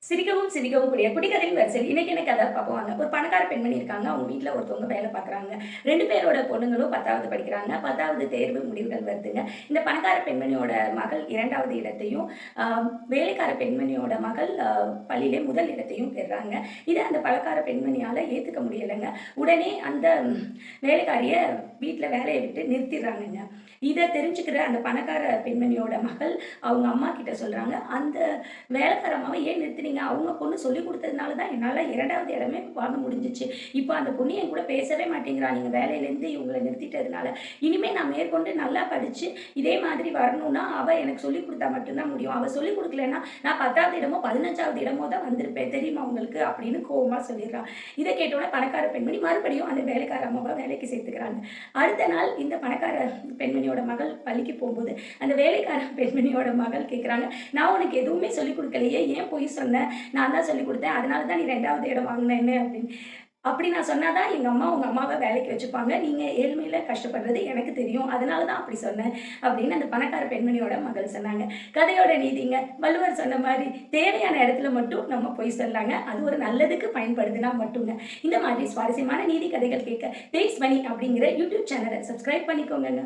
சிரிக்கவும் சிரிக்கவும் கூடிய குட்டிக்கதையின் வரிசையில் இன்னைக்கு என்ன கதை பார்ப்போம். ஒரு பணக்கார பெண்மணி இருக்காங்க. அவங்க வீட்ல ஒருத்தவங்க வேலை பார்க்குறாங்க. 2 பேரோட பொண்ணுங்களும் 10வது படிக்கிறாங்க. 10வது தேர்வு முடிவுகள் வருதுங்க. இந்த பணக்கார பெண்மணியோட மகள் 2வது இடத்தையும், வேலைக்கார பெண்மணியோட மகள் பள்ளியிலே முதல் இடத்தையும் பெறுறாங்க. இத அந்த பணக்கார பெண்மணியால ஏத்துக்க முடியலைங்க. உடனே அந்த வேலைக்காரிய வீட்ல வேலைய விட்டு நிறுத்திடுறாங்கங்க. இத தெரிஞ்சுக்கிற அந்த பணக்கார பெண்மணியோட மகள் அவங்க அம்மா கிட்ட சொல்றாங்க, "அந்த வேலைக்கார அம்மாவ ஏன் நிறுத்துனீங்க? அவங்க பொண்ணு சொல்லிக் குடுத்ததுனால தான் என்னால 2வது இடமே வாங்க முடிஞ்சுச்சு. இப்ப அந்த பொண்ணு என் கூட பேசவே மாட்டேங்கிறா. நீங்க வேலையிலேருந்து இவங்கள நிறுத்திட்டதுனால. இனிமே நான் மேற்கொண்டு நல்லா படிச்சு இதே மாதிரி வரணும்னா, அவ எனக்கு சொல்லிக் குடுத்தா மட்டும் தான் முடியும். அவ சொல்லிக் குடுக்கலன்னா, நான் 10வது இடமோ, 15வது இடமோ தான் வந்திருப்பேன். தெரியுமா உங்களுக்கு?" அப்படின்னு கோவமா சொல்லிடுறா. இத கேட்டோனே பணக்கார பெண்மணி மறுபடியும் அந்த வேலைக்கார அம்மாவ வேலைக்கு சேர்த்துக்கிறாங்க. அடுத்த நாள் இந்த பணக்கார பெண்மணியோட மகள் பள்ளிக்கு போம்போது, அந்த வேலைக்கார பெண்மணியோட மகள் கேட்குறாங்க, "நான் உனக்கு எதுவுமே சொல்லிக் குடுக்கலையே, ஏன் பொய் சொன்ன? நான் தான் சொல்லிக் குடுத்தேன். அதனால தான் நீ 2வது இடம் வாங்குனேன்னு" அப்படின்னு. "அப்படி நான் சொன்னா தான் எங்க அம்மா உங்க அம்மாவ வேலைக்கு வச்சுப்பாங்க. நீங்க ஏழ்மையில கஷ்டப்படுறது எனக்கு தெரியும். அதனால தான் அப்படி சொன்னேன்" அப்படின்னு அந்த பணக்கார பெண்மணியோட மகள் சொன்னாங்க. கதையோட நீதிங்க, வள்ளுவர் சொன்ன மாரி தேவையான இடத்துல மட்டும் நம்ம பொய் சொல்லலாங்க. அது ஒரு நல்லதுக்கு பயன்படுதுனா மட்டுங்க. இந்த மாதிரி சுவாரஸ்யமான நீதி கதைகள் கேட்க தேவ்ஸ் மணி அப்படிங்கிற யூடியூப் சேனல சப்ஸ்கிரைப் பண்ணிக்கோங்கங்க.